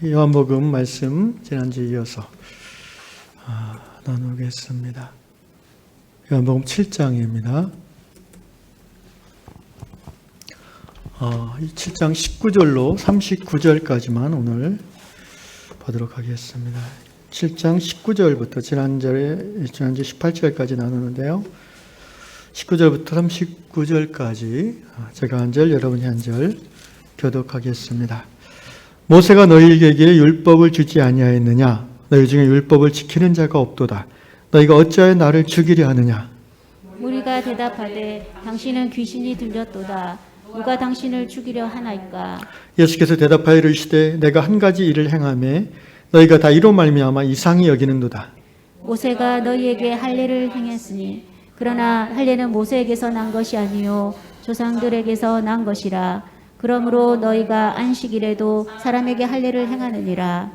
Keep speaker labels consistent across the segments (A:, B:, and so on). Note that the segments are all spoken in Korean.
A: 요한복음 말씀 지난주에 이어서 나누겠습니다. 요한복음 7장입니다. 이 7장 19절로 39절까지만 오늘 보도록 하겠습니다. 7장 19절부터 지난주 18절까지 나누는데요. 19절부터 39절까지 제가 한 절, 여러분이 한 절 교독하겠습니다. 모세가 너희에게 율법을 주지 아니하였느냐? 너희 중에 율법을 지키는 자가 없도다. 너희가 어찌하여 나를 죽이려 하느냐?
B: 무리가 대답하되 당신은 귀신이 들렸도다. 누가 당신을 죽이려 하나이까?
A: 예수께서 대답하여 이르시되 내가 한 가지 일을 행하매 너희가 다 이로 말미암아 이상히 여기는도다.
B: 모세가 너희에게 할례를 행했으니 그러나 할례는 모세에게서 난 것이 아니요 조상들에게서 난 것이라. 그러므로 너희가 안식일에도 사람에게 할례를 행하느니라.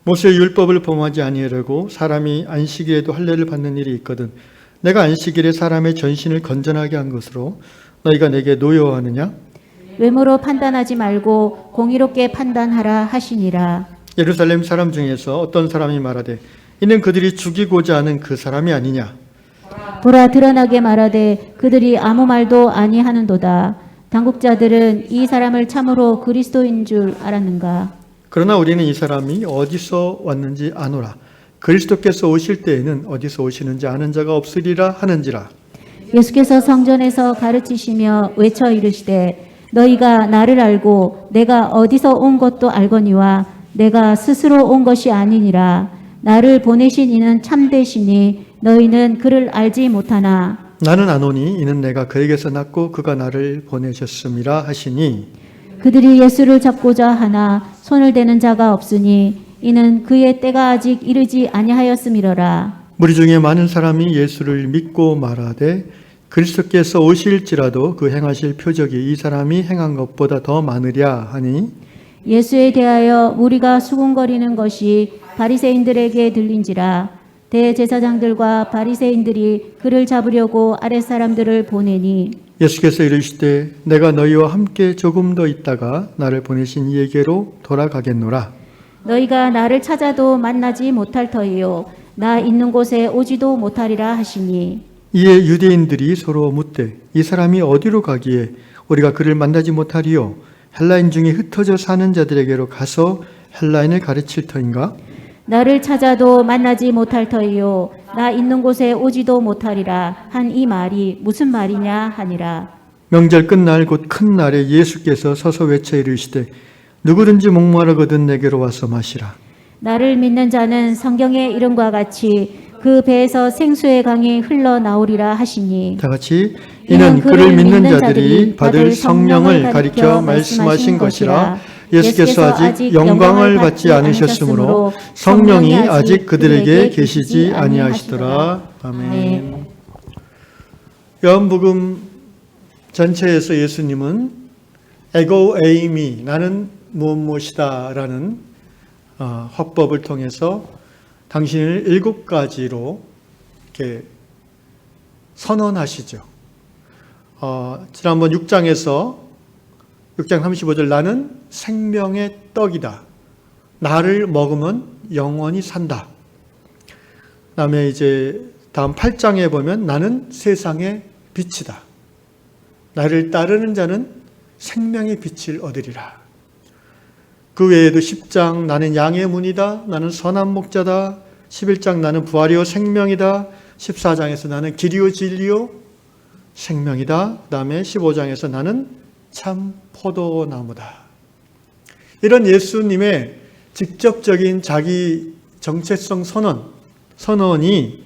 A: 모세의 율법을 범하지 아니하려고 사람이 안식일에도 할례를 받는 일이 있거든 내가 안식일에 사람의 전신을 건전하게 한 것으로 너희가 내게 노여워하느냐?
B: 외모로 판단하지 말고 공의롭게 판단하라 하시니라.
A: 예루살렘 사람 중에서 어떤 사람이 말하되 이는 그들이 죽이고자 하는 그 사람이 아니냐?
B: 보라, 드러나게 말하되 그들이 아무 말도 아니하는도다. 당국자들은 이 사람을 참으로 그리스도인 줄 알았는가?
A: 그러나 우리는 이 사람이 어디서 왔는지 아노라. 그리스도께서 오실 때에는 어디서 오시는지 아는 자가 없으리라 하는지라.
B: 예수께서 성전에서 가르치시며 외쳐 이르시되 너희가 나를 알고 내가 어디서 온 것도 알거니와 내가 스스로 온 것이 아니니라. 나를 보내신 이는 참되시니 너희는 그를 알지 못하나
A: 나는 아노니 이는 내가 그에게서 났고 그가 나를 보내셨음이라 하시니.
B: 그들이 예수를 잡고자 하나 손을 대는 자가 없으니 이는 그의 때가 아직 이르지 아니하였음이로라.
A: 무리 중에 많은 사람이 예수를 믿고 말하되 그리스도께서 오실지라도 그 행하실 표적이 이 사람이 행한 것보다 더 많으랴 하니.
B: 예수에 대하여 무리가 수군거리는 것이 바리새인들에게 들린지라. 대제사장들과 바리새인들이 그를 잡으려고 아랫사람들을 보내니
A: 예수께서 이르시되 내가 너희와 함께 조금 더 있다가 나를 보내신 이에게로 돌아가겠노라.
B: 너희가 나를 찾아도 만나지 못할 터이요 나 있는 곳에 오지도 못하리라 하시니.
A: 이에 유대인들이 서로 묻되 이 사람이 어디로 가기에 우리가 그를 만나지 못하리요? 헬라인 중에 흩어져 사는 자들에게로 가서 헬라인을 가르칠 터인가?
B: 나를 찾아도 만나지 못할 터이요 나 있는 곳에 오지도 못하리라 한 이 말이 무슨 말이냐 하니라.
A: 명절 끝날 곧 큰 날에 예수께서 서서 외쳐 이르시되 누구든지 목마르거든 내게로 와서 마시라.
B: 나를 믿는 자는 성경의 이름과 같이 그 배에서 생수의 강이 흘러나오리라 하시니.
A: 다 같이 이는 그를 믿는 자들이 받을 성령을 가리켜 말씀하신 것이라. 예수께서 아직 영광을 받지 않으셨으므로 성령이 아직 그들에게 계시지 아니하시더라. 아멘. 요한복음 전체에서 예수님은 에고 에이미 나는 무엇이다 라는 화법을 통해서 당신을 7가지로 이렇게 선언하시죠. 지난번 6장 35절 나는 생명의 떡이다. 나를 먹으면 영원히 산다. 그다음에 이제 다음 8장에 보면 나는 세상의 빛이다. 나를 따르는 자는 생명의 빛을 얻으리라. 그 외에도 10장 나는 양의 문이다. 나는 선한 목자다. 11장 나는 부활이요 생명이다. 14장에서 나는 길이요 진리요 생명이다. 그 다음에 15장에서 나는 참 포도나무다. 이런 예수님의 직접적인 자기 정체성 선언이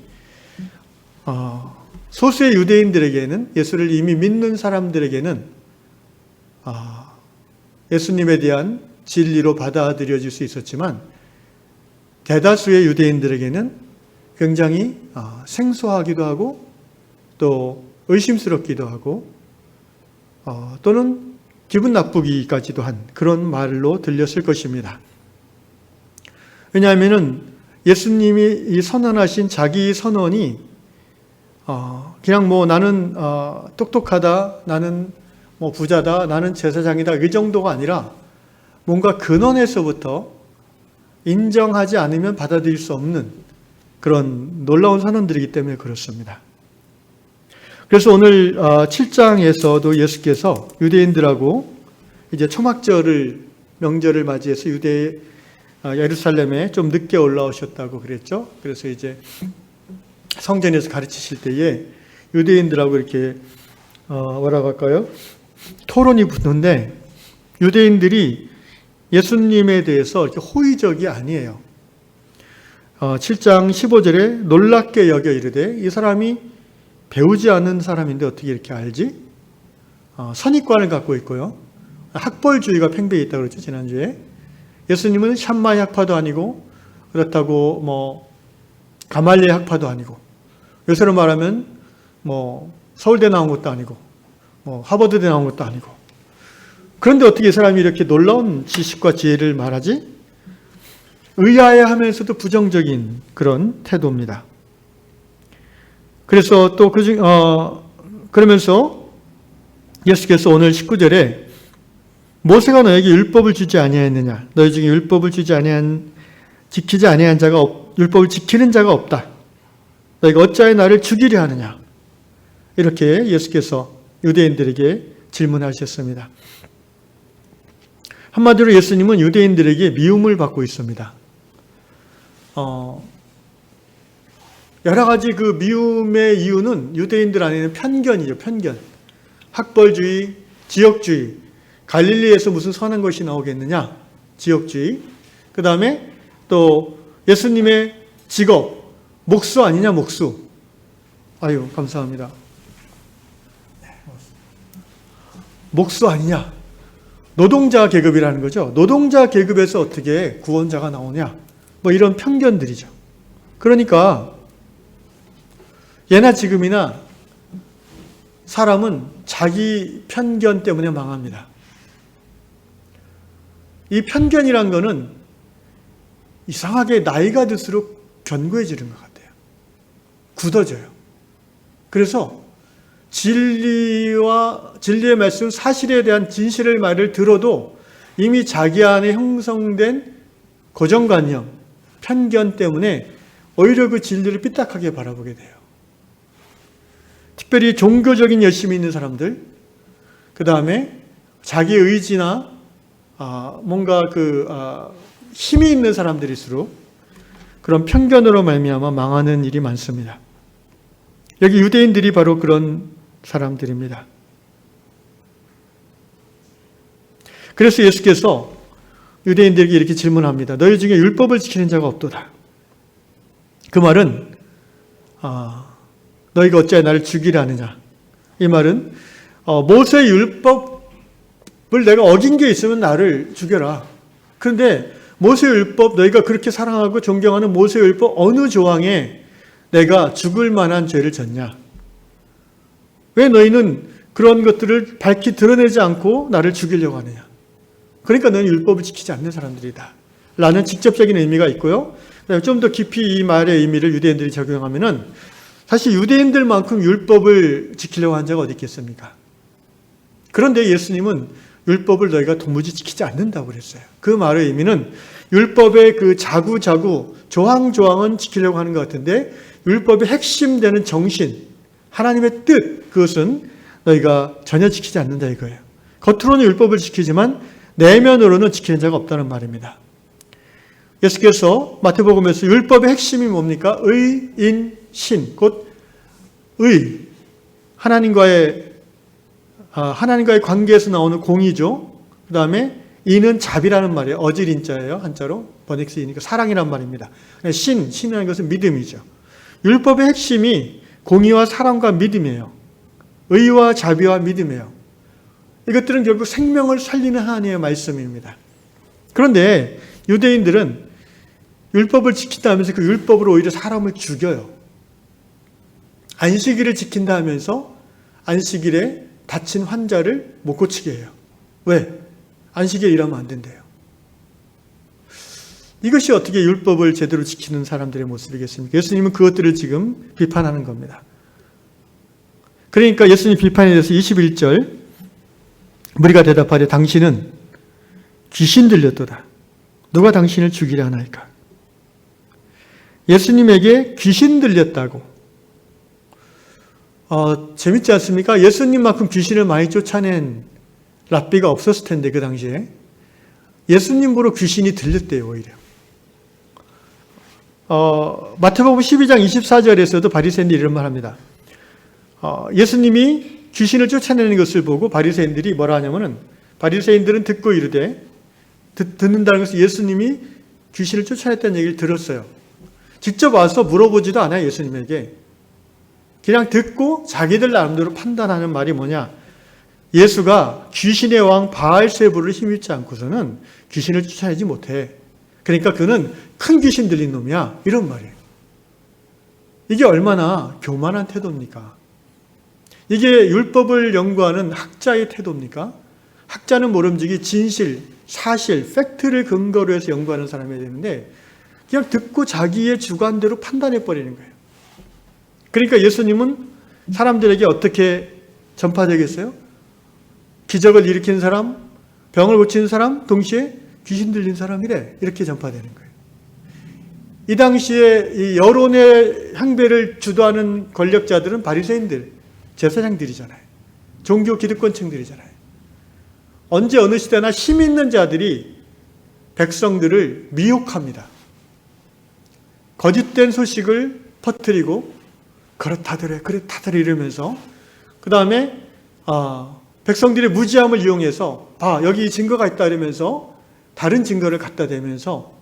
A: 소수의 유대인들에게는, 예수를 이미 믿는 사람들에게는 예수님에 대한 진리로 받아들여질 수 있었지만 대다수의 유대인들에게는 굉장히 생소하기도 하고 또 의심스럽기도 하고 또는 기분 나쁘기까지도 한 그런 말로 들렸을 것입니다. 왜냐하면 예수님이 이 선언하신 자기 선언이 그냥 나는 똑똑하다, 나는 부자다, 나는 제사장이다 이 정도가 아니라 뭔가 근원에서부터 인정하지 않으면 받아들일 수 없는 그런 놀라운 선언들이기 때문에 그렇습니다. 그래서 오늘 7장에서도 예수께서 유대인들하고 이제 초막절을 명절을 맞이해서 예루살렘에 좀 늦게 올라오셨다고 그랬죠. 그래서 이제 성전에서 가르치실 때에 유대인들하고 이렇게 뭐라고 할까요? 토론이 붙는데 유대인들이 예수님에 대해서 이렇게 호의적이 아니에요. 7장 15절에 놀랍게 여겨 이르되 이 사람이 배우지 않은 사람인데 어떻게 이렇게 알지? 선입관을 갖고 있고요. 학벌주의가 팽배해 있다고 그랬죠, 지난주에. 예수님은 샴마의 학파도 아니고 그렇다고 뭐 가말리의 학파도 아니고 요새로 말하면 뭐 서울대 나온 것도 아니고 뭐 하버드대 나온 것도 아니고 그런데 어떻게 이 사람이 이렇게 놀라운 지식과 지혜를 말하지? 의아해하면서도 부정적인 그런 태도입니다. 그래서 또 그러면서 예수께서 오늘 19절에 모세가 너에게 율법을 주지 아니하였느냐? 너희 중에 율법을 지키지 아니한 자가 율법을 지키는 자가 없다. 너희가 어찌하여 나를 죽이려 하느냐? 이렇게 예수께서 유대인들에게 질문하셨습니다. 한마디로 예수님은 유대인들에게 미움을 받고 있습니다. 여러 가지 그 미움의 이유는 유대인들 안에는 편견이죠. 편견. 학벌주의, 지역주의. 갈릴리에서 무슨 선한 것이 나오겠느냐? 지역주의. 그 다음에 또 예수님의 직업. 목수 아니냐, 목수. 아유, 감사합니다. 목수 아니냐. 노동자 계급이라는 거죠. 노동자 계급에서 어떻게 구원자가 나오냐. 뭐 이런 편견들이죠. 그러니까 예나 지금이나 사람은 자기 편견 때문에 망합니다. 이 편견이란 거는 이상하게 나이가 들수록 견고해지는 것 같아요. 굳어져요. 그래서 진리의 말씀, 사실에 대한 진실의 말을 들어도 이미 자기 안에 형성된 고정관념, 편견 때문에 오히려 그 진리를 삐딱하게 바라보게 돼요. 특별히 종교적인 열심이 있는 사람들, 그 다음에 자기 의지나 뭔가 힘이 있는 사람들일수록 그런 편견으로 말미암아 망하는 일이 많습니다. 여기 유대인들이 바로 그런 사람들입니다. 그래서 예수께서 유대인들에게 이렇게 질문합니다. 너희 중에 율법을 지키는 자가 없도다. 그 말은 너희가 어찌하여 나를 죽이려 하느냐. 이 말은 모세의 율법을 내가 어긴 게 있으면 나를 죽여라. 그런데 모세의 율법, 너희가 그렇게 사랑하고 존경하는 모세의 율법 어느 조항에 내가 죽을 만한 죄를 졌냐? 왜 너희는 그런 것들을 밝히 드러내지 않고 나를 죽이려고 하느냐? 그러니까 너희는 율법을 지키지 않는 사람들이다. 라는 직접적인 의미가 있고요. 좀 더 깊이 이 말의 의미를 유대인들이 적용하면은 사실 유대인들만큼 율법을 지키려고 한 자가 어디 있겠습니까? 그런데 예수님은 율법을 너희가 도무지 지키지 않는다고 그랬어요. 그 말의 의미는 율법의 그 자구자구, 조항조항은 지키려고 하는 것 같은데 율법의 핵심되는 정신, 하나님의 뜻, 그것은 너희가 전혀 지키지 않는다 이거예요. 겉으로는 율법을 지키지만 내면으로는 지키는 자가 없다는 말입니다. 예수께서 마태복음에서 율법의 핵심이 뭡니까? 의, 인, 신, 곧 의, 하나님과의 관계에서 나오는 공의죠. 그 다음에 인은 자비라는 말이에요. 어질인자예요. 한자로 번역스이니까 사랑이란 말입니다. 신이라는 것은 믿음이죠. 율법의 핵심이 공의와 사랑과 믿음이에요. 의와 자비와 믿음이에요. 이것들은 결국 생명을 살리는 하나님의 말씀입니다. 그런데 유대인들은 율법을 지킨다 하면서 그 율법으로 오히려 사람을 죽여요. 안식일을 지킨다 하면서 안식일에 다친 환자를 못 고치게 해요. 왜? 안식일에 일하면 안 된대요. 이것이 어떻게 율법을 제대로 지키는 사람들의 모습이겠습니까? 예수님은 그것들을 지금 비판하는 겁니다. 그러니까 예수님 비판에 대해서 21절 무리가 대답하되 당신은 귀신 들렸도다. 누가 당신을 죽이려 하나이까? 예수님에게 귀신 들렸다고. 재밌지 않습니까? 예수님만큼 귀신을 많이 쫓아낸 랍비가 없었을 텐데 그 당시에 예수님 보러 귀신이 들렸대요. 오히려. 마태복음 12장 24절에서도 바리새인들이 이런 말 합니다. 예수님이 귀신을 쫓아내는 것을 보고 바리새인들이 뭐라 하냐면은 바리새인들은 듣고 이르되 듣는다는 것은 예수님이 귀신을 쫓아냈다는 얘기를 들었어요. 직접 와서 물어보지도 않아요. 예수님에게. 그냥 듣고 자기들 나름대로 판단하는 말이 뭐냐. 예수가 귀신의 왕 바알세부를 힘입지 않고서는 귀신을 쫓아내지 못해. 그러니까 그는 큰 귀신 들린 놈이야. 이런 말이에요. 이게 얼마나 교만한 태도입니까? 이게 율법을 연구하는 학자의 태도입니까? 학자는 모름지기 진실, 사실, 팩트를 근거로 해서 연구하는 사람이 되는데 그냥 듣고 자기의 주관대로 판단해버리는 거예요. 그러니까 예수님은 사람들에게 어떻게 전파되겠어요? 기적을 일으킨 사람, 병을 고치는 사람, 동시에 귀신 들린 사람이래. 이렇게 전파되는 거예요. 이 당시에 이 여론의 향배를 주도하는 권력자들은 바리새인들, 제사장들이잖아요. 종교 기득권층들이잖아요. 언제 어느 시대나 힘 있는 자들이 백성들을 미혹합니다. 거짓된 소식을 퍼뜨리고 그렇다더래 그렇다더래 이러면서 그 다음에 백성들의 무지함을 이용해서 여기 증거가 있다 이러면서 다른 증거를 갖다 대면서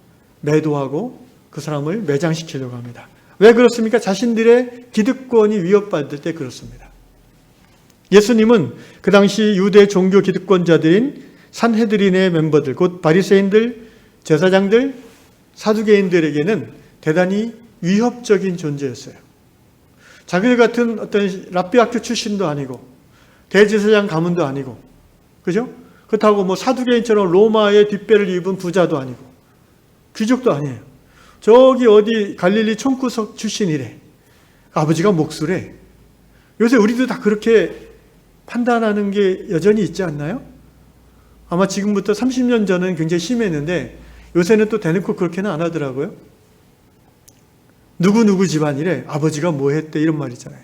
A: 매도하고 그 사람을 매장시키려고 합니다. 왜 그렇습니까? 자신들의 기득권이 위협받을 때 그렇습니다. 예수님은 그 당시 유대 종교 기득권자들인 산헤드린의 멤버들, 곧 바리새인들, 제사장들, 사두개인들에게는 대단히 위협적인 존재였어요. 자기들 같은 어떤 랍비 학교 출신도 아니고 대제사장 가문도 아니고, 그죠? 그렇다고 뭐 사두개인처럼 로마의 뒷배를 입은 부자도 아니고 귀족도 아니에요. 저기 어디 갈릴리 총구석 출신이래. 아버지가 목수래. 요새 우리도 다 그렇게 판단하는 게 여전히 있지 않나요? 아마 지금부터 30년 전은 굉장히 심했는데 요새는 또 대놓고 그렇게는 안 하더라고요. 누구누구 집안이래. 아버지가 뭐 했대. 이런 말 있잖아요.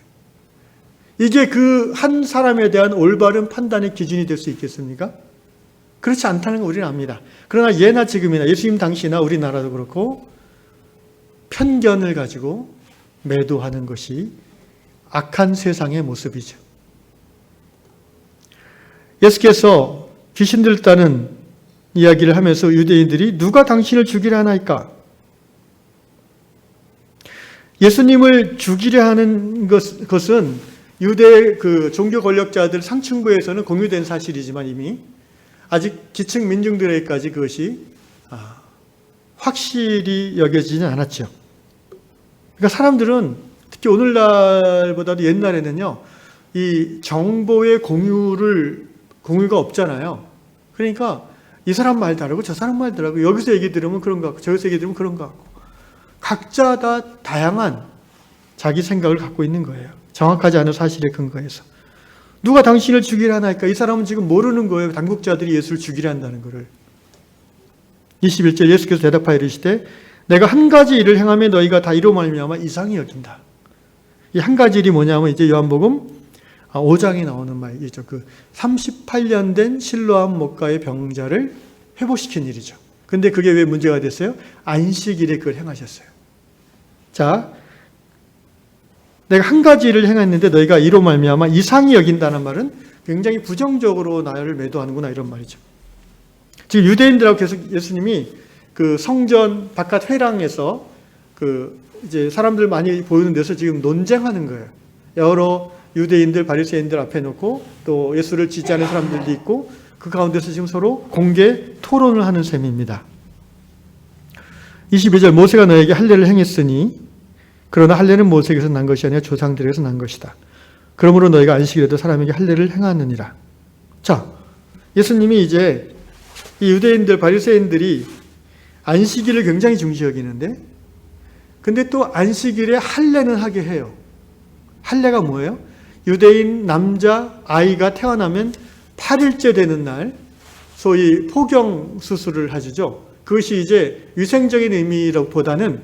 A: 이게 그 한 사람에 대한 올바른 판단의 기준이 될 수 있겠습니까? 그렇지 않다는 걸 우리는 압니다. 그러나 예나 지금이나 예수님 당시나 우리나라도 그렇고 편견을 가지고 매도하는 것이 악한 세상의 모습이죠. 예수께서 귀신 들었다는 이야기를 하면서 유대인들이 누가 당신을 죽이려 하나이까? 예수님을 죽이려 하는 것은 유대 그 종교 권력자들 상층부에서는 공유된 사실이지만 이미 아직 기층 민중들에게까지 그것이 확실히 여겨지진 않았죠. 그러니까 사람들은 특히 오늘날보다도 옛날에는요, 이 정보의 공유가 없잖아요. 그러니까 이 사람 말 다르고 저 사람 말 다르고 여기서 얘기 들으면 그런 것 같고 저기서 얘기 들으면 그런 것 같고 각자 다 다양한 자기 생각을 갖고 있는 거예요. 정확하지 않은 사실에 근거해서. 누가 당신을 죽이려 하나이까? 이 사람은 지금 모르는 거예요. 당국자들이 예수를 죽이려 한다는 것을. 21절 예수께서 대답하여 이르시되 내가 한 가지 일을 행하면 너희가 다 이로 말미암아 이상히 여긴다. 이 한 가지 일이 뭐냐면 이제 요한복음 5장에 나오는 말이죠. 그 38년 된 실로암 목가의 병자를 회복시킨 일이죠. 근데 그게 왜 문제가 됐어요? 안식일에 그걸 행하셨어요. 자, 내가 한 가지 일을 행했는데 너희가 이로 말미암아 이상히 여긴다는 말은 굉장히 부정적으로 나를 매도하는구나 이런 말이죠. 지금 유대인들하고 계속 예수님이 그 성전 바깥 회랑에서 그 이제 사람들 많이 보이는 데서 지금 논쟁하는 거예요. 여러 유대인들, 바리새인들 앞에 놓고 또 예수를 지지하는 사람들도 있고 그 가운데서 지금 서로 공개 토론을 하는 셈입니다. 22절 모세가 너에게 할례를 행했으니 그러나 할례는 모세에게서 난 것이 아니라 조상들에게서 난 것이다. 그러므로 너희가 안식일에도 사람에게 할례를 행하느니라. 자, 예수님이 이제 이 유대인들, 바리새인들이 안식일을 굉장히 중시 여기는데 근데 또 안식일에 할례는 하게 해요. 할례가 뭐예요? 유대인 남자 아이가 태어나면 8일째 되는 날 소위 포경 수술을 하죠. 그것이 이제 위생적인 의미보다는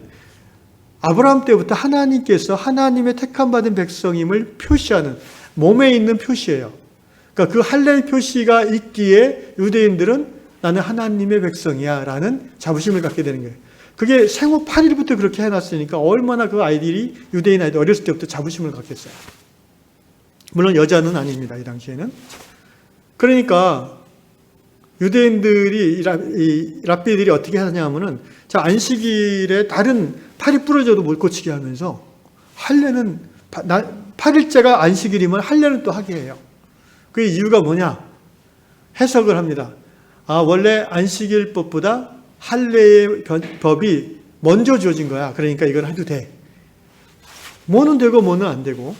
A: 아브라함 때부터 하나님께서 하나님의 택함 받은 백성임을 표시하는 몸에 있는 표시예요. 그러니까 그 할례의 표시가 있기에 유대인들은 나는 하나님의 백성이야 라는 자부심을 갖게 되는 거예요. 그게 생후 8일부터 그렇게 해놨으니까 얼마나 그 아이들이, 유대인 아이들 어렸을 때부터 자부심을 갖겠어요. 물론 여자는 아닙니다, 이 당시에는. 그러니까 유대인들이, 이 랍비들이 어떻게 하냐면은, 자, 안식일에 다른 팔이 부러져도 못 고치게 하면서 할례는 8일째가 안식일이면 할례는 또 하게 해요. 그 이유가 뭐냐? 해석을 합니다. 아, 원래 안식일법보다 할례의 법이 먼저 주어진 거야. 그러니까 이걸 해도 돼. 뭐는 되고 뭐는 안 되고.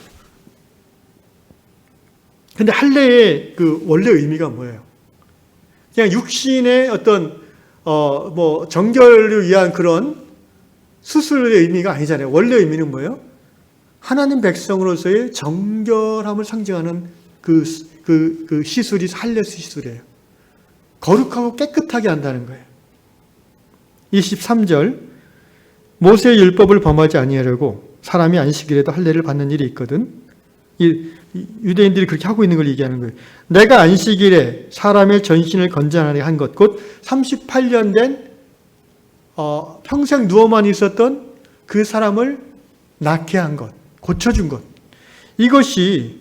A: 근데 할례의 그 원래 의미가 뭐예요? 그냥 육신의 어떤 정결을 위한 그런 수술의 의미가 아니잖아요. 원래 의미는 뭐예요? 하나님 백성으로서의 정결함을 상징하는 그 시술이 할례 시술이에요. 거룩하고 깨끗하게 한다는 거예요. 23절, 모세의 율법을 범하지 아니하려고 사람이 안식일에도 할례를 받는 일이 있거든. 유대인들이 그렇게 하고 있는 걸 얘기하는 거예요. 내가 안식일에 사람의 전신을 건전하게 한 것, 곧 38년 된 평생 누워만 있었던 그 사람을 낫게 한 것, 고쳐준 것. 이것이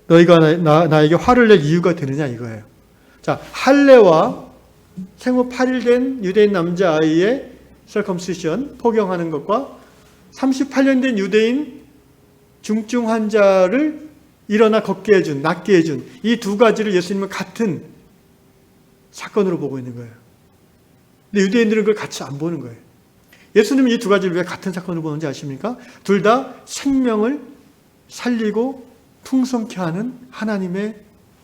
A: 너희가 나에게 화를 낼 이유가 되느냐 이거예요. 자, 할례와 생후 8일 된 유대인 남자아이의 circumcision, 포경하는 것과 38년 된 유대인 중증 환자를 일어나 걷게 해준, 낫게 해준 이 두 가지를 예수님은 같은 사건으로 보고 있는 거예요. 근데 유대인들은 그걸 같이 안 보는 거예요. 예수님은 이 두 가지를 왜 같은 사건으로 보는지 아십니까? 둘 다 생명을 살리고 풍성케 하는 하나님의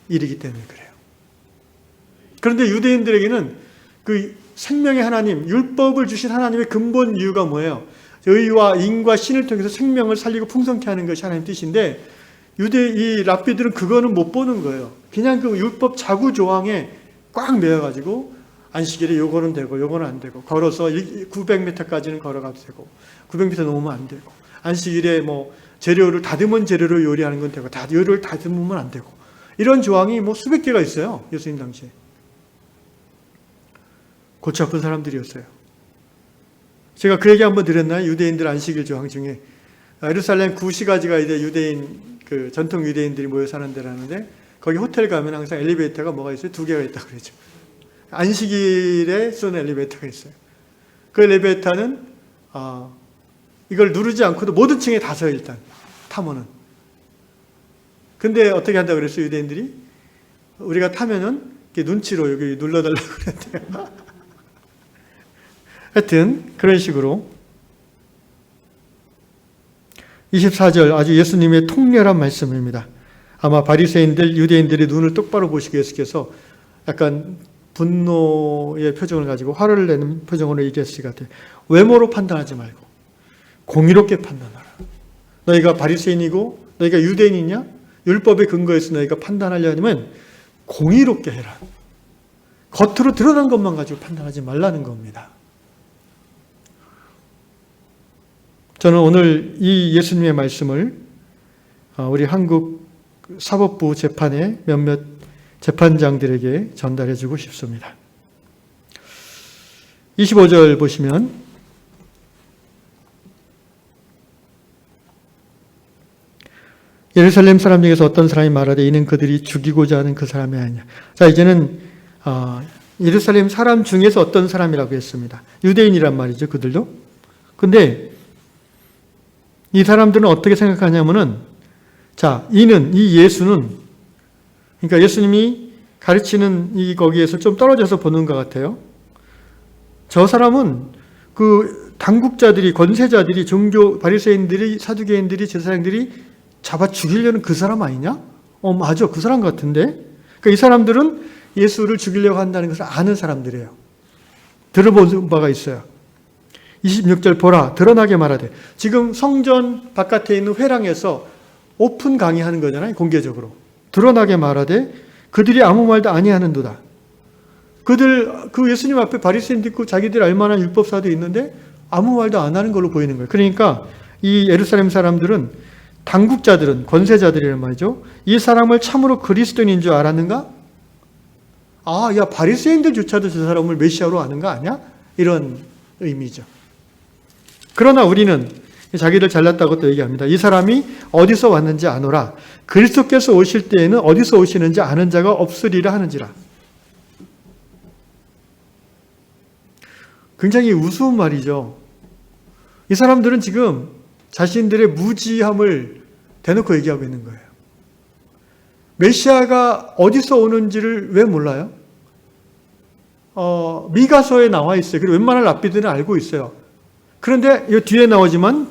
A: 일이기 때문에 그래요. 그런데 유대인들에게는 그 생명의 하나님, 율법을 주신 하나님의 근본 이유가 뭐예요? 의와 인과 신을 통해서 생명을 살리고 풍성케 하는 것이 하나님 뜻인데, 이 랍비들은 그거는 못 보는 거예요. 그냥 그 율법 자구 조항에 꽉 매여가지고 안식일에 요거는 되고 요거는 안 되고, 걸어서 900m까지는 걸어가도 되고 900m 넘으면 안 되고, 안식일에 재료를 다듬은 재료로 요리하는 건 되고 요리를 다듬으면 안 되고, 이런 조항이 수백 개가 있어요. 예수님 당시에 골치 아픈 사람들이었어요. 제가 그 얘기 한번 드렸나요? 유대인들 안식일 조항 중에 예루살렘 구시가지가 이제 유대인 전통 유대인들이 모여 사는 데라는데, 거기 호텔 가면 항상 엘리베이터가 뭐가 있어요? 2개가 있다고 그러죠. 안식일에 쓰는 엘리베이터가 있어요. 그 엘리베이터는 이걸 누르지 않고도 모든 층에 다 서요. 일단 타면은. 근데 어떻게 한다고 그랬어요? 유대인들이 우리가 타면은 이렇게 눈치로 여기 눌러달라고 그랬대요. 하여튼 그런 식으로 24절 아주 예수님의 통렬한 말씀입니다. 아마 바리새인들, 유대인들이 눈을 똑바로 보시고 예수께서 약간 분노의 표정을 가지고 화를 내는 표정으로 얘기했을 것 같아요. 외모로 판단하지 말고 공의롭게 판단하라. 너희가 바리새인이고 너희가 유대인이냐? 율법에 근거해서 너희가 판단하려면 공의롭게 해라. 겉으로 드러난 것만 가지고 판단하지 말라는 겁니다. 저는 오늘 이 예수님의 말씀을 우리 한국 사법부 재판의 몇몇 재판장들에게 전달해 주고 싶습니다. 25절 보시면 예루살렘 사람 중에서 어떤 사람이 말하되 이는 그들이 죽이고자 하는 그 사람이 아니냐. 자, 이제는 예루살렘 사람 중에서 어떤 사람이라고 했습니다. 유대인이란 말이죠, 그들도. 근데 이 사람들은 어떻게 생각하냐면은, 자, 이 예수는, 그러니까 예수님이 가르치는 거기에서 좀 떨어져서 보는 것 같아요. 저 사람은 그 당국자들이, 권세자들이, 종교 바리새인들이, 사두개인들이, 제사장들이 잡아 죽이려는 그 사람 아니냐? 맞아, 그 사람 같은데. 그러니까 이 사람들은 예수를 죽이려고 한다는 것을 아는 사람들이에요. 들어본 바가 있어요. 26절 보라 드러나게 말하되, 지금 성전 바깥에 있는 회랑에서 오픈 강의하는 거잖아요. 공개적으로 드러나게 말하되 그들이 아무 말도 아니하는도다. 그 예수님 앞에 바리새인도 있고 자기들 알만한 율법사도 있는데 아무 말도 안 하는 걸로 보이는 거예요. 그러니까 이 예루살렘 사람들은, 당국자들은, 권세자들이란 말이죠. 이 사람을 참으로 그리스도인인 줄 알았는가? 아, 야, 바리새인들조차도 저 사람을 메시아로 아는 거 아니야? 이런 의미죠. 그러나 우리는 자기들 잘났다고 또 얘기합니다. 이 사람이 어디서 왔는지 아노라. 그리스도께서 오실 때에는 어디서 오시는지 아는 자가 없으리라 하는지라. 굉장히 우스운 말이죠. 이 사람들은 지금 자신들의 무지함을 대놓고 얘기하고 있는 거예요. 메시아가 어디서 오는지를 왜 몰라요? 미가서에 나와 있어요. 그리고 웬만한 랍비들은 알고 있어요. 그런데 이 뒤에 나오지만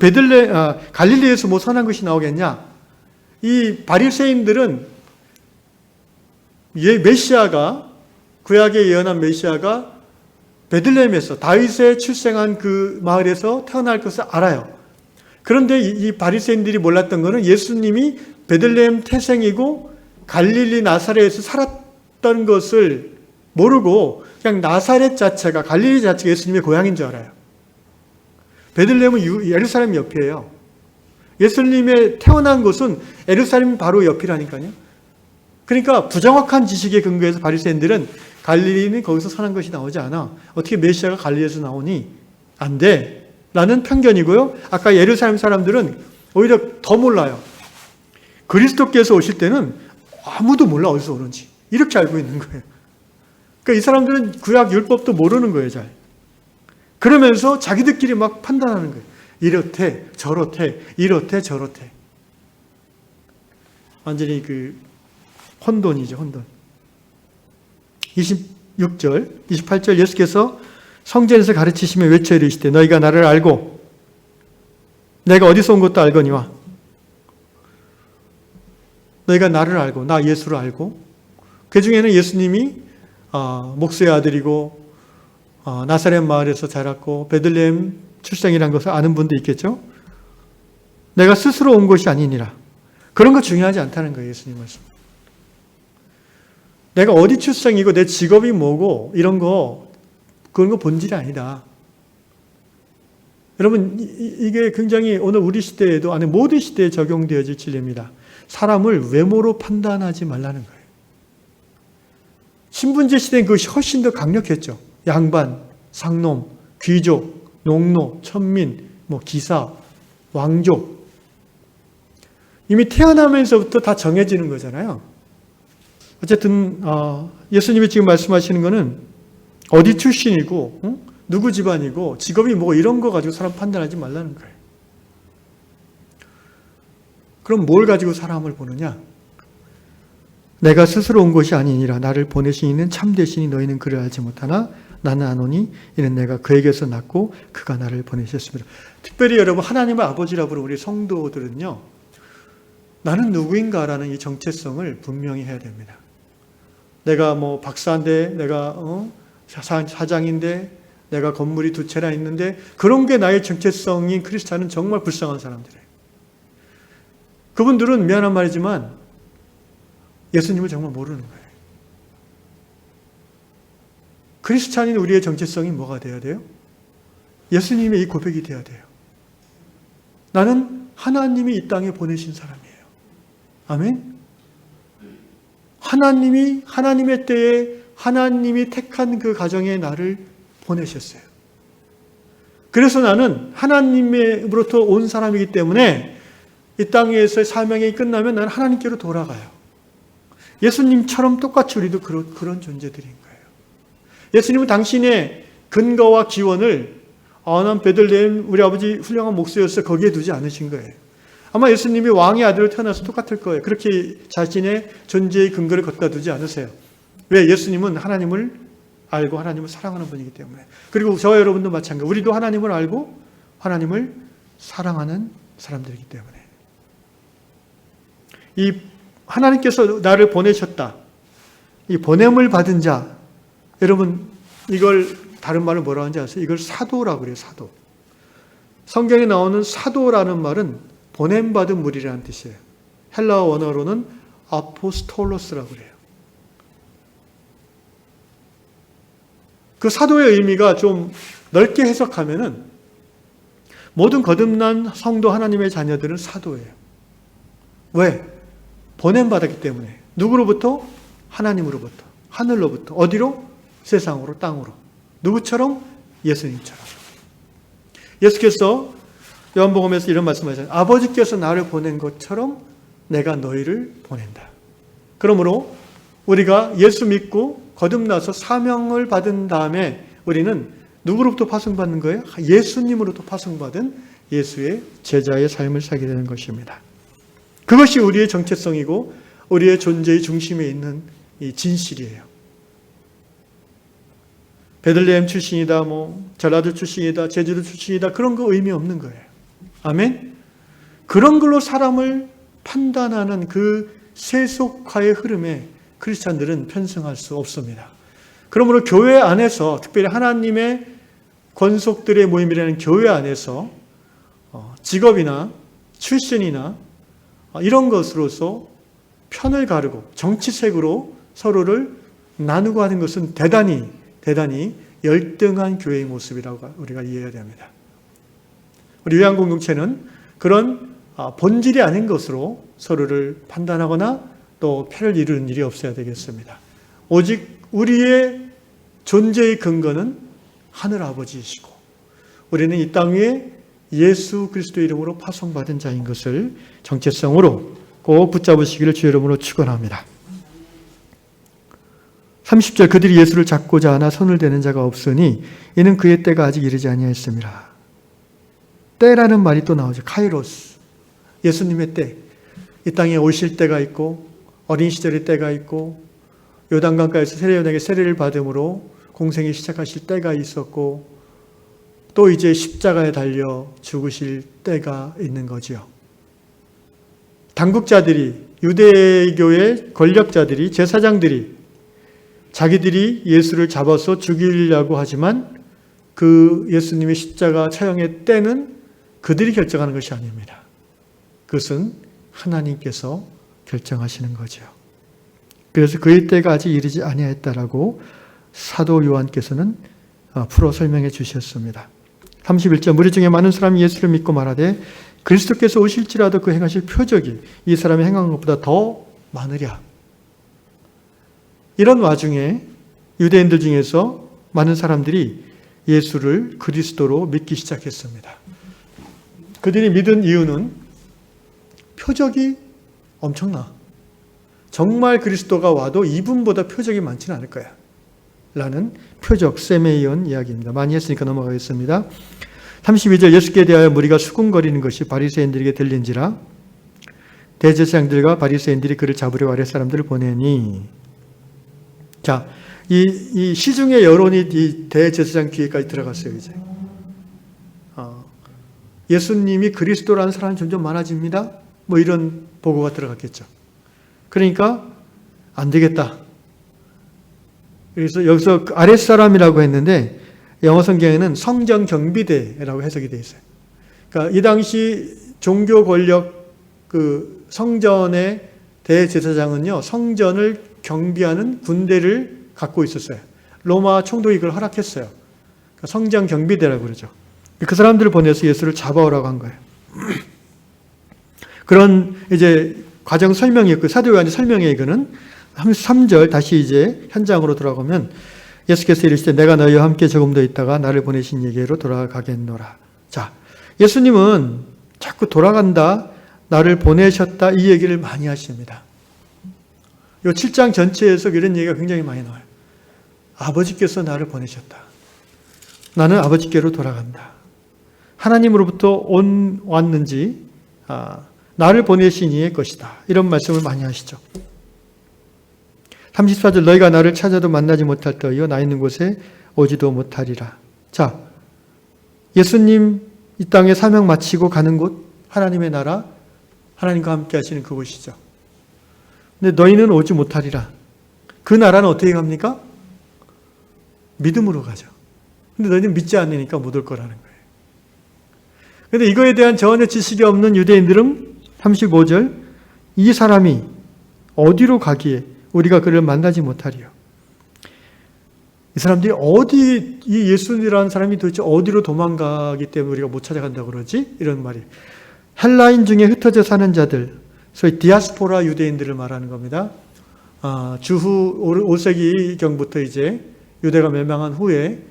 A: 갈릴리에서 뭐 선한 것이 나오겠냐? 이 바리새인들은 메시아가, 구약에 예언한 메시아가 베들레헴에서, 다윗의 출생한 그 마을에서 태어날 것을 알아요. 그런데 이 바리새인들이 몰랐던 것은 예수님이 베들레헴 태생이고 갈릴리 나사렛에서 살았던 것을 모르고 그냥 나사렛 자체가, 갈릴리 자체가 예수님의 고향인 줄 알아요. 베들레헴은 예루살렘 옆이에요. 예수님의 태어난 곳은 예루살렘 바로 옆이라니까요. 그러니까 부정확한 지식에 근거해서 바리새인들은 갈릴리는 거기서 사는 것이 나오지 않아. 어떻게 메시아가 갈릴리에서 나오니? 안 돼. 라는 편견이고요. 아까 예루살렘 사람들은 오히려 더 몰라요. 그리스도께서 오실 때는 아무도 몰라, 어디서 오는지. 이렇게 알고 있는 거예요. 그러니까 이 사람들은 구약 율법도 모르는 거예요, 잘. 그러면서 자기들끼리 막 판단하는 거예요. 이렇대, 저렇대, 이렇대, 저렇대. 완전히 혼돈이죠, 혼돈. 26절, 28절 예수께서 성전에서 가르치시며 외쳐 이르시되 너희가 나를 알고 내가 어디서 온 것도 알거니와. 너희가 나를 알고, 나 예수를 알고, 그 중에는 예수님이 목수의 아들이고 나사렛 마을에서 자랐고 베들레헴 출생이라는 것을 아는 분도 있겠죠. 내가 스스로 온 것이 아니니라. 그런 거 중요하지 않다는 거예요, 예수님 말씀. 내가 어디 출생이고 내 직업이 뭐고 이런 거, 그런 거 본질이 아니다. 여러분, 이게 굉장히 오늘 우리 시대에도, 아니 모든 시대에 적용되어질 진리입니다. 사람을 외모로 판단하지 말라는 거예요. 신분제 시대는 그것이 훨씬 더 강력했죠. 양반, 상놈, 귀족, 농노, 천민, 기사, 왕족. 이미 태어나면서부터 다 정해지는 거잖아요. 어쨌든 예수님이 지금 말씀하시는 거는 어디 출신이고 누구 집안이고 직업이 뭐 이런 거 가지고 사람 판단하지 말라는 거예요. 그럼 뭘 가지고 사람을 보느냐? 내가 스스로 온 것이 아니니라. 나를 보내신 이는 참되시니 너희는 그를 알지 못하나 나는 아노니 이는 내가 그에게서 났고 그가 나를 보내셨습니다. 특별히 여러분, 하나님을 아버지라 부르는 우리 성도들은요, 나는 누구인가라는 이 정체성을 분명히 해야 됩니다. 내가 박사인데, 내가 사장인데, 내가 건물이 2채나 있는데, 그런 게 나의 정체성인 크리스찬은 정말 불쌍한 사람들이에요. 그분들은 미안한 말이지만 예수님을 정말 모르는 거예요. 크리스찬인 우리의 정체성이 뭐가 돼야 돼요? 예수님의 이 고백이 돼야 돼요. 나는 하나님이 이 땅에 보내신 사람이에요. 아멘? 하나님이, 하나님의 때에 하나님이 택한 그 가정에 나를 보내셨어요. 그래서 나는 하나님으로부터 온 사람이기 때문에 이 땅에서의 사명이 끝나면 나는 하나님께로 돌아가요. 예수님처럼 똑같이 우리도 그런 존재들인 거예요. 예수님은 당신의 근거와 기원을 난 베들레헴 우리 아버지 훌륭한 목수였어 거기에 두지 않으신 거예요. 아마 예수님이 왕의 아들로 태어나서 똑같을 거예요. 그렇게 자신의 존재의 근거를 걷다 두지 않으세요. 왜? 예수님은 하나님을 알고 하나님을 사랑하는 분이기 때문에. 그리고 저와 여러분도 마찬가지. 우리도 하나님을 알고 하나님을 사랑하는 사람들이기 때문에. 이 하나님께서 나를 보내셨다. 이 보냄을 받은 자. 여러분, 이걸 다른 말로 뭐라고 하는지 아세요? 이걸 사도라고 그래요. 사도. 성경에 나오는 사도라는 말은 보냄받은 무리라는 뜻이에요. 헬라어 원어로는 아포스톨로스라고 그래요. 그 사도의 의미가 좀 넓게 해석하면은 모든 거듭난 성도 하나님의 자녀들은 사도예요. 왜? 보냄받았기 때문에. 누구로부터? 하나님으로부터. 하늘로부터. 어디로? 세상으로, 땅으로. 누구처럼? 예수님처럼. 예수께서 요한복음에서 이런 말씀하셨잖아요. 아버지께서 나를 보낸 것처럼 내가 너희를 보낸다. 그러므로 우리가 예수 믿고 거듭나서 사명을 받은 다음에 우리는 누구로부터 파송받는 거예요? 예수님으로부터 파송받은 예수의 제자의 삶을 살게 되는 것입니다. 그것이 우리의 정체성이고 우리의 존재의 중심에 있는 이 진실이에요. 베들레헴 출신이다, 전라도 출신이다, 제주도 출신이다, 그런 거 의미 없는 거예요. 아멘? 그런 걸로 사람을 판단하는 그 세속화의 흐름에 크리스찬들은 편승할 수 없습니다. 그러므로 교회 안에서, 특별히 하나님의 권속들의 모임이라는 교회 안에서 직업이나 출신이나 이런 것으로서 편을 가르고 정치색으로 서로를 나누고 하는 것은 대단히 열등한 교회의 모습이라고 우리가 이해해야 됩니다. 우리 요한공동체는 그런 본질이 아닌 것으로 서로를 판단하거나 또 편을 이루는 일이 없어야 되겠습니다. 오직 우리의 존재의 근거는 하늘 아버지이시고 우리는 이 땅 위에 예수 그리스도 이름으로 파송받은 자인 것을 정체성으로 꼭 붙잡으시기를 주의 이름으로 축원합니다. 30절 그들이 예수를 잡고자 하나 손을 대는 자가 없으니 이는 그의 때가 아직 이르지 아니하였습니다. 때라는 말이 또 나오죠. 카이로스. 예수님의 때. 이 땅에 오실 때가 있고 어린 시절의 때가 있고 요단강가에서 세례요한에게 세례를 받음으로 공생이 시작하실 때가 있었고 또 이제 십자가에 달려 죽으실 때가 있는 거지요. 당국자들이, 유대교의 권력자들이, 제사장들이 자기들이 예수를 잡아서 죽이려고 하지만 그 예수님의 십자가 처형의 때는 그들이 결정하는 것이 아닙니다. 그것은 하나님께서 결정하시는 거죠. 그래서 그의 때가 아직 이르지 아니하였다라고 사도 요한께서는 풀어 설명해 주셨습니다. 31절 무리 중에 많은 사람이 예수를 믿고 말하되 그리스도께서 오실지라도 그 행하실 표적이 이 사람이 행한 것보다 더 많으랴. 이런 와중에 유대인들 중에서 많은 사람들이 예수를 그리스도로 믿기 시작했습니다. 그들이 믿은 이유는 표적이 엄청나. 정말 그리스도가 와도 이분보다 표적이 많지는 않을 거야. 라는 표적, 세메이온 이야기입니다. 많이 했으니까 넘어가겠습니다. 32절 예수께 대하여 무리가 수군거리는 것이 바리새인들에게 들린지라 대제사장들과 바리새인들이 그를 잡으려 아랫사람들을 보내니. 자, 이 시중의 여론이 이 대제사장 귀에까지 들어갔어요, 이제. 예수님이 그리스도라는 사람이 점점 많아집니다. 이런 보고가 들어갔겠죠. 그러니까 안 되겠다. 그래서 여기서 아랫사람이라고 했는데 영어 성경에는 성전 경비대라고 해석이 되어 있어요. 그러니까 이 당시 종교 권력 그 성전의 대제사장은요, 성전을 경비하는 군대를 갖고 있었어요. 로마 총독이 그걸 허락했어요. 그러니까 성전 경비대라고 그러죠. 그 사람들을 보내서 예수를 잡아오라고 한 거예요. 그런 이제 과정 설명이었고 사도 요한의 설명에 이거는 3절 다시 이제 현장으로 돌아가면 예수께서 이르시되 내가 너희와 함께 조금 더 있다가 나를 보내신 이에게로 돌아가겠노라. 자, 예수님은 자꾸 돌아간다, 나를 보내셨다 이 얘기를 많이 하십니다. 이 7장 전체에서 이런 얘기가 굉장히 많이 나와요. 아버지께서 나를 보내셨다. 나는 아버지께로 돌아간다. 하나님으로부터 왔는지 나를 보내신 이의 것이다. 이런 말씀을 많이 하시죠. 34절 너희가 나를 찾아도 만나지 못할 터이요 나 있는 곳에 오지도 못하리라. 자, 예수님 이 땅에 사명 마치고 가는 곳 하나님의 나라, 하나님과 함께 하시는 그곳이죠. 근데 너희는 오지 못하리라. 그 나라는 어떻게 갑니까? 믿음으로 가죠. 근데 너희는 믿지 않으니까 못 올 거라는 거예요. 근데 이거에 대한 전혀 지식이 없는 유대인들은 35절 이 사람이 어디로 가기에 우리가 그를 만나지 못하리요. 이 사람들이 어디, 이 예수라는 사람이 도대체 어디로 도망가기 때문에 우리가 못 찾아간다고 그러지? 이런 말이. 헬라인 중에 흩어져 사는 자들, 소위 디아스포라 유대인들을 말하는 겁니다. 주후 5세기경부터 이제 유대가 멸망한 후에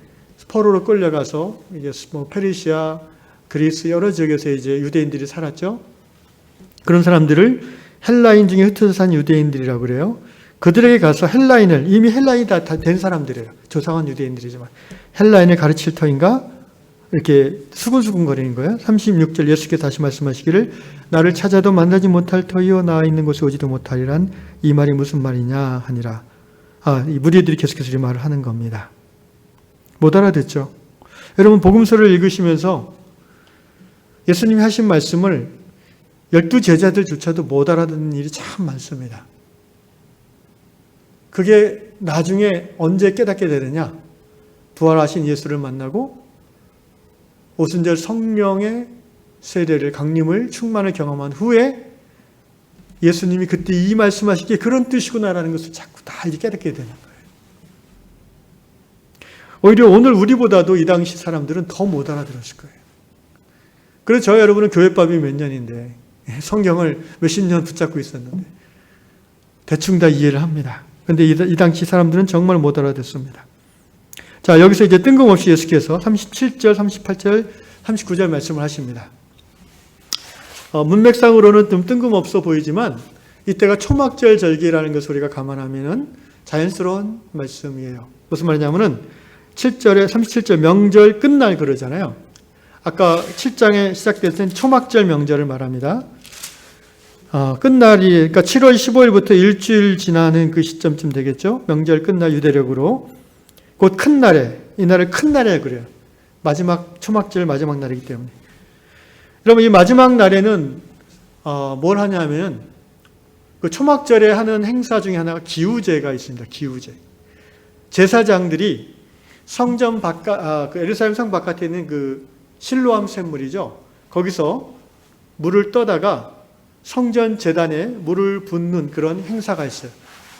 A: 포로로 끌려가서 이제 뭐 페르시아, 그리스 여러 지역에서 이제 유대인들이 살았죠. 그런 사람들을 헬라인 중에 흩어져 산 유대인들이라고 그래요. 그들에게 가서 헬라인을, 이미 헬라인이 다 된 사람들이에요. 조상한 유대인들이지만. 헬라인을 가르칠 터인가? 이렇게 수근수근 거리는 거예요. 36절 예수께서 다시 말씀하시기를 나를 찾아도 만나지 못할 터이요 나 있는 곳에 오지도 못하리란 이 말이 무슨 말이냐 하니라. 이 무리들이 계속해서 이 말을 하는 겁니다. 못 알아듣죠. 여러분 복음서를 읽으시면서 예수님이 하신 말씀을 12제자들조차도 못 알아듣는 일이 참 많습니다. 그게 나중에 언제 깨닫게 되느냐? 부활하신 예수를 만나고 오순절 성령의 세례를, 강림을, 충만을 경험한 후에 예수님이 그때 이 말씀하시기에 그런 뜻이구나라는 것을 자꾸 다 이제 깨닫게 되는 거예요. 오히려 오늘 우리보다도 이 당시 사람들은 더 못 알아들었을 거예요. 그래서 저 여러분은 교회밥이 몇 년인데 성경을 몇십 년 붙잡고 있었는데 대충 다 이해를 합니다. 그런데 이 당시 사람들은 정말 못 알아듣습니다. 자, 여기서 이제 뜬금없이 예수께서 37절, 38절, 39절 말씀을 하십니다. 문맥상으로는 좀 뜬금없어 보이지만 이때가 초막절 절기라는 것을 우리가 감안하면 자연스러운 말씀이에요. 무슨 말이냐면은 7절에 37절 명절 끝날 그러잖아요. 아까 7장에 시작될 때는 초막절 명절을 말합니다. 끝날이, 그러니까 7월 15일부터 일주일 지나는 그 시점쯤 되겠죠. 명절 끝날 유대력으로. 곧 큰 날에, 이 날을 큰 날에 그래요. 마지막, 초막절 마지막 날이기 때문에. 여러분, 이 마지막 날에는, 뭘 하냐면, 그 초막절에 하는 행사 중에 하나가 기우제가 있습니다. 기우제. 제사장들이 성전 바깥, 그 예루살렘 성 바깥에 있는 그 실로암 샘물이죠. 거기서 물을 떠다가 성전 제단에 물을 붓는 그런 행사가 있어요.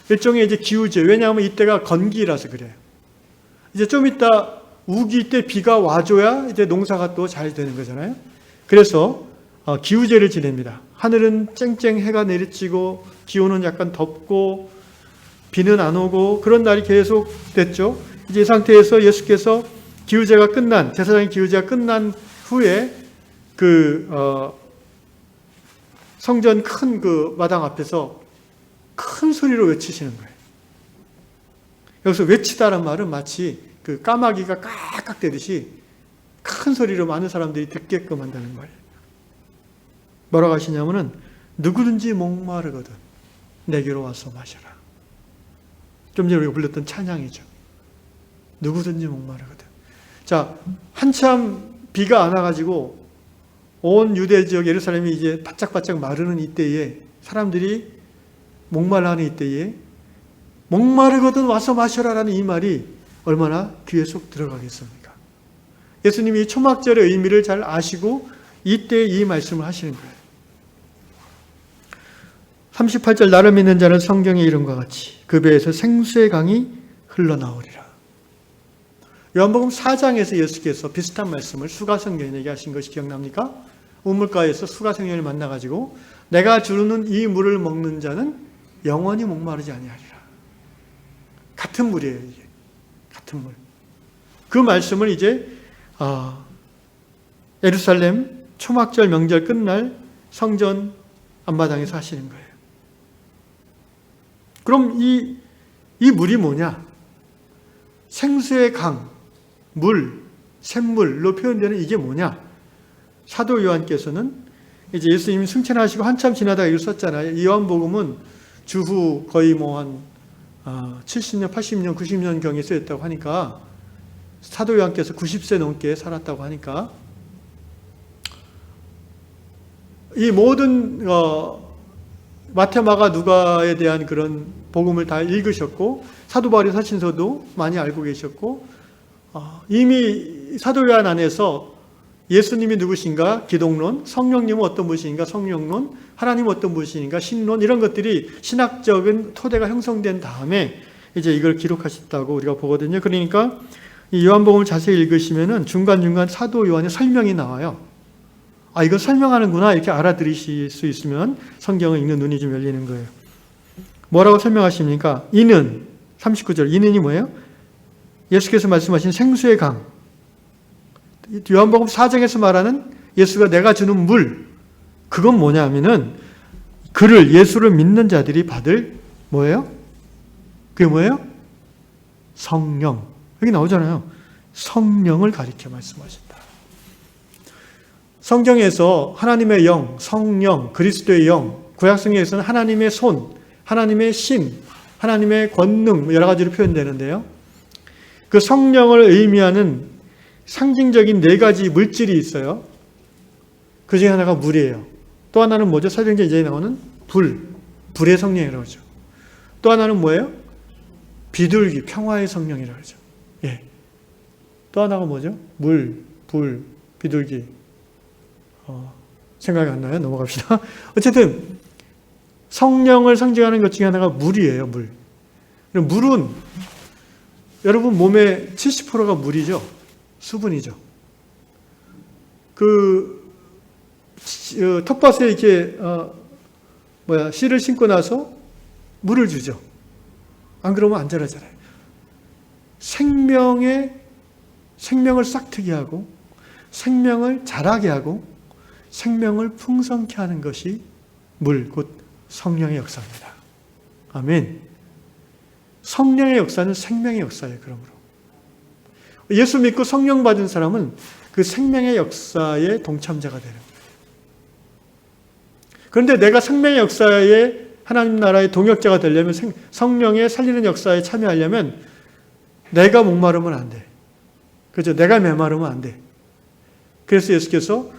A: 일종의 이제 기우제. 왜냐하면 이때가 건기라서 그래요. 이제 좀 이따 우기 때 비가 와줘야 이제 농사가 또 잘 되는 거잖아요. 그래서 기우제를 지냅니다. 하늘은 쨍쨍 해가 내리치고 기온은 약간 덥고 비는 안 오고 그런 날이 계속 됐죠. 이제 이 상태에서 예수께서 기우제가 끝난, 제사장의 기우제가 끝난 후에 성전 큰 그 마당 앞에서 큰 소리로 외치시는 거예요. 여기서 외치다란 말은 마치 그 까마귀가 깍깍대듯이 큰 소리로 많은 사람들이 듣게끔 한다는 말이에요. 뭐라고 하시냐면은 누구든지 목마르거든 내게로 와서 마셔라. 좀 전에 우리가 불렀던 찬양이죠. 누구든지 목마르거든. 자, 한참 비가 안 와가지고 온 유대 지역 예루살렘이 이제 바짝바짝 마르는 이때에 사람들이 목말라하는 이때에 목마르거든 와서 마셔라라는 이 말이 얼마나 귀에 쏙 들어가겠습니까? 예수님이 초막절의 의미를 잘 아시고 이때 이 말씀을 하시는 거예요. 38절 나를 믿는 자는 성경의 이름과 같이 그 배에서 생수의 강이 흘러나오리라. 요한복음 4장에서 예수께서 비슷한 말씀을 수가성경에게 하신 것이 기억납니까? 우물가에서 수가성경을 만나가지고 내가 주는 이 물을 먹는 자는 영원히 목마르지 아니하리라. 같은 물이에요, 이게. 같은 물. 그 말씀을 이제 예루살렘 초막절 명절 끝날 성전 앞마당에서 하시는 거예요. 그럼 이 물이 뭐냐? 생수의 강, 물, 샘물로 표현되는 이게 뭐냐? 사도 요한께서는 이제 예수님이 승천하시고 한참 지나다가 이걸 썼잖아요. 이 요한복음은 주후 거의 한 70년, 80년, 90년 경에 쓰였다고 하니까 사도 요한께서 90세 넘게 살았다고 하니까 이 모든 마태, 마가, 누가에 대한 그런 복음을 다 읽으셨고 사도 바울의 서신서도 많이 알고 계셨고 이미 사도 요한 안에서 예수님이 누구신가 기독론, 성령님은 어떤 분이신가 성령론, 하나님은 어떤 분이신가 신론 이런 것들이 신학적인 토대가 형성된 다음에 이제 이걸 기록하셨다고 우리가 보거든요. 그러니까 이 요한복음을 자세히 읽으시면은 중간중간 사도 요한의 설명이 나와요. 아, 이걸 설명하는구나 이렇게 알아들으실 수 있으면 성경을 읽는 눈이 좀 열리는 거예요. 뭐라고 설명하십니까? 이는 39절 이는이 뭐예요? 예수께서 말씀하신 생수의 강. 요한복음 4장에서 말하는 예수가 내가 주는 물. 그건 뭐냐 하면은 그를 예수를 믿는 자들이 받을 뭐예요? 그게 뭐예요? 성령. 여기 나오잖아요. 성령을 가리켜 말씀하신다. 성경에서 하나님의 영, 성령, 그리스도의 영, 구약성경에서는 하나님의 손, 하나님의 신, 하나님의 권능 여러 가지로 표현되는데요. 그 성령을 의미하는 상징적인 4가지 물질이 있어요. 그 중에 하나가 물이에요. 또 하나는 뭐죠? 사도행전 2장에 나오는 불의 성령이라고 하죠. 또 하나는 뭐예요? 비둘기, 평화의 성령이라고 하죠. 예. 또 하나가 뭐죠? 불, 비둘기. 생각이 안 나요? 넘어갑시다. 어쨌든 성령을 상징하는 것 중에 하나가 물이에요. 물. 물은 여러분 몸의 70%가 물이죠. 수분이죠. 텃밭에 이렇게 씨를 심고 나서 물을 주죠. 안 그러면 안 자라잖아요. 생명을 싹트게 하고 생명을 자라게 하고 생명을 풍성케 하는 것이 물, 곧 성령의 역사입니다. 아멘. 성령의 역사는 생명의 역사예요. 그러므로 예수 믿고 성령 받은 사람은 그 생명의 역사의 동참자가 되는 거예요. 그런데 내가 생명의 역사에 하나님 나라의 동역자가 되려면 성령의 살리는 역사에 참여하려면 내가 목마르면 안 돼. 그렇죠? 내가 메마르면 안 돼. 그래서 예수께서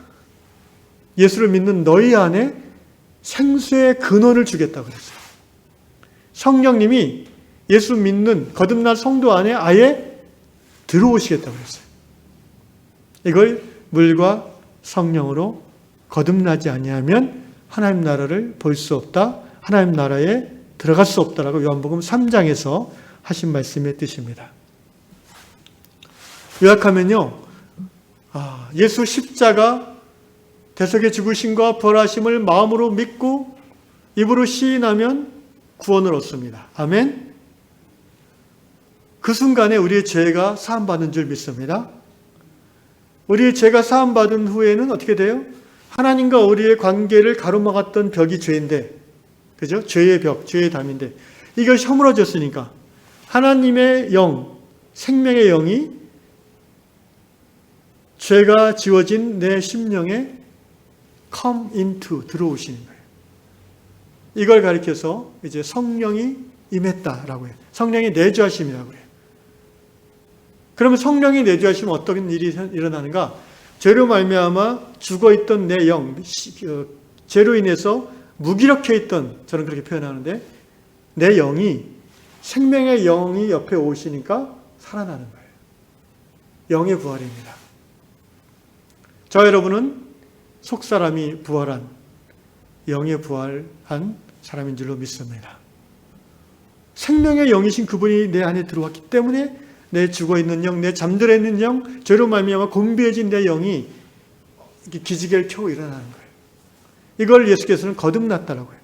A: 예수를 믿는 너희 안에 생수의 근원을 주겠다고 그랬어요. 성령님이 예수 믿는 거듭난 성도 안에 아예 들어오시겠다고 그랬어요. 이걸 물과 성령으로 거듭나지 아니하면 하나님 나라를 볼 수 없다. 하나님 나라에 들어갈 수 없다라고 요한복음 3장에서 하신 말씀의 뜻입니다. 요약하면요. 예수 십자가 대속의 죽으심과 부활하심을 마음으로 믿고 입으로 시인하면 구원을 얻습니다. 아멘. 그 순간에 우리의 죄가 사함받는 줄 믿습니다. 우리의 죄가 사함받은 후에는 어떻게 돼요? 하나님과 우리의 관계를 가로막았던 벽이 죄인데, 그죠? 죄의 벽, 죄의 담인데, 이것이 허물어졌으니까 하나님의 영, 생명의 영이 죄가 지워진 내 심령에 come into, 들어오시는 거예요. 이걸 가리켜서 이제 성령이 임했다라고 해요. 성령이 내주하심이라고 해요. 그러면 성령이 내주하시면 어떤 일이 일어나는가? 죄로 말미암아 죽어있던 내 영, 죄로 인해서 무기력해 있던, 저는 그렇게 표현하는데, 내 영이, 생명의 영이 옆에 오시니까 살아나는 거예요. 영의 부활입니다. 저 여러분은 속사람이 부활한, 영의 부활한 사람인 줄로 믿습니다. 생명의 영이신 그분이 내 안에 들어왔기 때문에 내 죽어있는 영, 내 잠들어 있는 영, 죄로 말미암아 곤비해진 내 영이 기지개를 켜고 일어나는 거예요. 이걸 예수께서는 거듭났다라고 해요.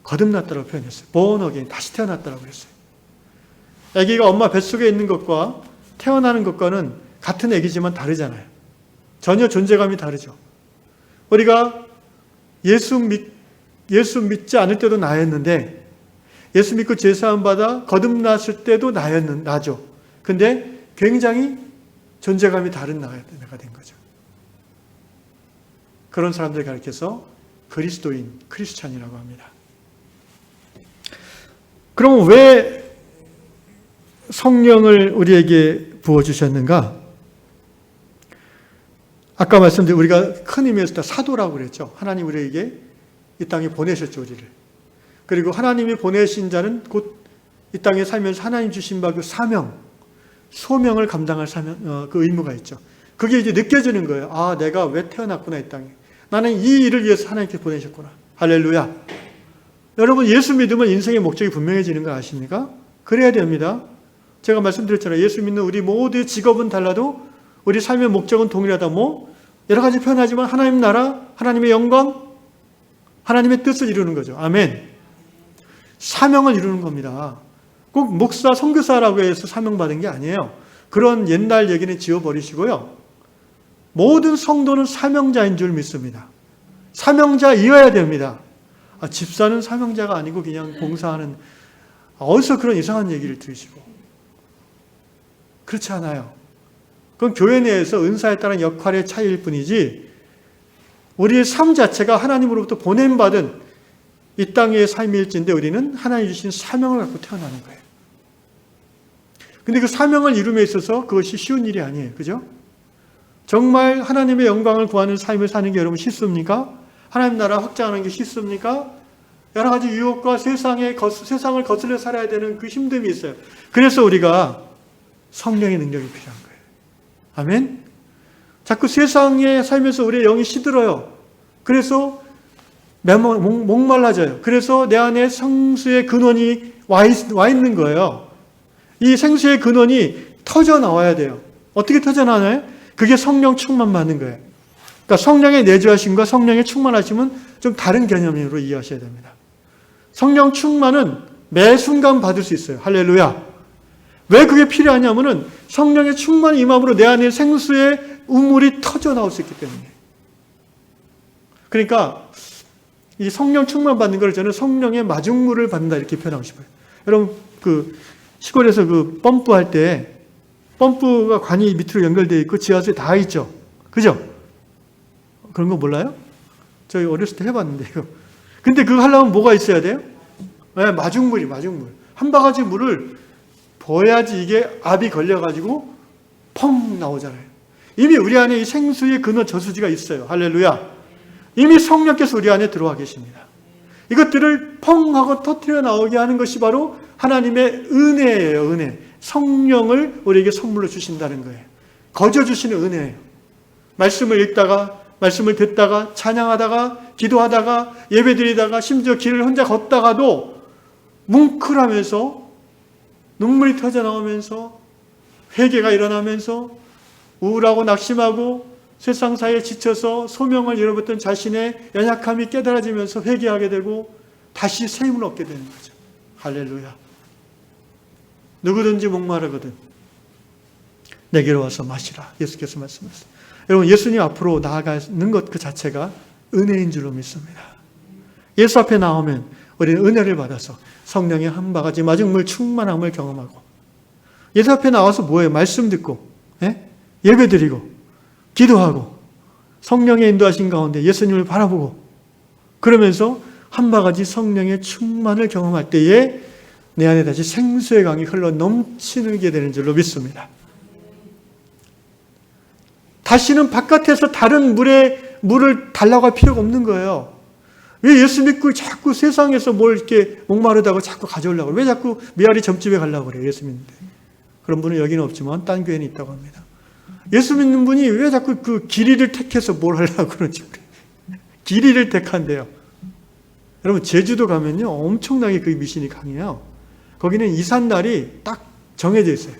A: 거듭났다라고 표현했어요. born again, 다시 태어났다라고 했어요. 아기가 엄마 뱃속에 있는 것과 태어나는 것과는 같은 아기지만 다르잖아요. 전혀 존재감이 다르죠. 우리가 예수 믿지 않을 때도 나였는데, 예수 믿고 죄사함 받아 거듭났을 때도 나죠. 근데 굉장히 존재감이 다른 나가 된 거죠. 그런 사람들 가리켜서 그리스도인, 크리스찬이라고 합니다. 그럼 왜 성령을 우리에게 부어주셨는가? 아까 말씀드린 우리가 큰 의미에서 다 사도라고 그랬죠. 하나님 우리에게 이 땅에 보내셨죠, 우리를. 그리고 하나님이 보내신 자는 곧 이 땅에 살면서 하나님 주신 바 그 사명, 소명을 감당할 그 의무가 있죠. 그게 이제 느껴지는 거예요. 아, 내가 왜 태어났구나, 이 땅에. 나는 이 일을 위해서 하나님께 보내셨구나. 할렐루야. 여러분, 예수 믿으면 인생의 목적이 분명해지는 거 아십니까? 그래야 됩니다. 제가 말씀드렸잖아요. 예수 믿는 우리 모두의 직업은 달라도 우리 삶의 목적은 동일하다. 여러 가지 표현하지만 하나님 나라, 하나님의 영광, 하나님의 뜻을 이루는 거죠. 아멘. 사명을 이루는 겁니다. 꼭 목사, 선교사라고 해서 사명받은 게 아니에요. 그런 옛날 얘기는 지워버리시고요. 모든 성도는 사명자인 줄 믿습니다. 사명자이어야 됩니다. 집사는 사명자가 아니고 그냥 봉사하는, 어디서 그런 이상한 얘기를 들으시고. 그렇지 않아요. 그건 교회 내에서 은사에 따른 역할의 차이일 뿐이지 우리의 삶 자체가 하나님으로부터 보냄받은 이 땅의 삶일진데 우리는 하나님 주신 사명을 갖고 태어나는 거예요. 근데 그 사명을 이룸에 있어서 그것이 쉬운 일이 아니에요. 그죠? 정말 하나님의 영광을 구하는 삶을 사는 게 여러분 쉽습니까? 하나님 나라 확장하는 게 쉽습니까? 여러 가지 유혹과 세상을 거슬러 살아야 되는 그 힘듦이 있어요. 그래서 우리가 성령의 능력이 필요한 거예요. 아멘? 자꾸 세상에 살면서 우리의 영이 시들어요. 그래서 목말라져요. 그래서 내 안에 생수의 근원이 와 있는 거예요. 이 생수의 근원이 터져 나와야 돼요. 어떻게 터져 나와요? 그게 성령 충만 받는 거예요. 그러니까 성령의 내주하심과 성령의 충만하심은 좀 다른 개념으로 이해하셔야 됩니다. 성령 충만은 매 순간 받을 수 있어요. 할렐루야. 왜 그게 필요하냐면은 성령의 충만이 임함으로 내 안에 생수의 우물이 터져 나올 수 있기 때문에. 그러니까 이 성령 충만 받는 걸 저는 성령의 마중물을 받는다 이렇게 표현하고 싶어요. 여러분 그 시골에서 그 펌프할 때 펌프가 관이 밑으로 연결되어 있고 지하수에 다 있죠. 그죠? 그런 거 몰라요? 저희 어렸을 때 해봤는데 이거. 근데 그거 하려면 뭐가 있어야 돼요? 네, 마중물. 한 바가지 물을 부어야지 이게 압이 걸려가지고 펑 나오잖아요. 이미 우리 안에 이 생수의 근원 저수지가 있어요. 할렐루야. 이미 성령께서 우리 안에 들어와 계십니다. 이것들을 펑 하고 터뜨려 나오게 하는 것이 바로 하나님의 은혜예요. 은혜. 성령을 우리에게 선물로 주신다는 거예요. 거저 주시는 은혜예요. 말씀을 읽다가, 말씀을 듣다가, 찬양하다가, 기도하다가, 예배드리다가, 심지어 길을 혼자 걷다가도 뭉클하면서 눈물이 터져 나오면서 회개가 일어나면서 우울하고 낙심하고 세상 사이에 지쳐서 소명을 잃어버렸던 자신의 연약함이 깨달아지면서 회개하게 되고 다시 새 힘을 얻게 되는 거죠. 할렐루야. 누구든지 목마르거든 내게로 와서 마시라. 예수께서 말씀하셨어요. 여러분 예수님 앞으로 나아가는 것 그 자체가 은혜인 줄로 믿습니다. 예수 앞에 나오면 우리는 은혜를 받아서 성령의 한 바가지 마중물 충만함을 경험하고 예수 앞에 나와서 뭐예요? 말씀 듣고 예배 드리고 기도하고 성령의 인도하신 가운데 예수님을 바라보고 그러면서 한 바가지 성령의 충만을 경험할 때에 내 안에 다시 생수의 강이 흘러 넘치게 되는 줄로 믿습니다. 다시는 바깥에서 다른 물을 달라고 할 필요가 없는 거예요. 왜 예수 믿고 자꾸 세상에서 뭘 이렇게 목마르다고 자꾸 가져오려고 왜 자꾸 메아리 점집에 가려고 그래요? 예수 믿는데. 그런 분은 여기는 없지만 딴 교회는 있다고 합니다. 예수 믿는 분이 왜 자꾸 그 길이를 택해서 뭘 하려고 그러지? 길이를 택한대요. 여러분 제주도 가면요 엄청나게 그 미신이 강해요. 거기는 이삿날이 딱 정해져 있어요.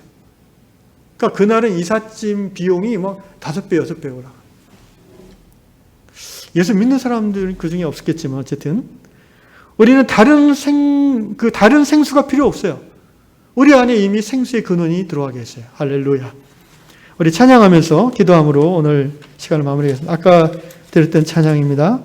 A: 그러니까 그날은 이삿짐 비용이 막 5배, 6배 올라가. 예수 믿는 사람들은 그 중에 없었겠지만 어쨌든 우리는 다른 생수가 필요 없어요. 우리 안에 이미 생수의 근원이 들어와 계세요. 할렐루야. 우리 찬양하면서 기도함으로 오늘 시간을 마무리하겠습니다. 아까 들었던 찬양입니다.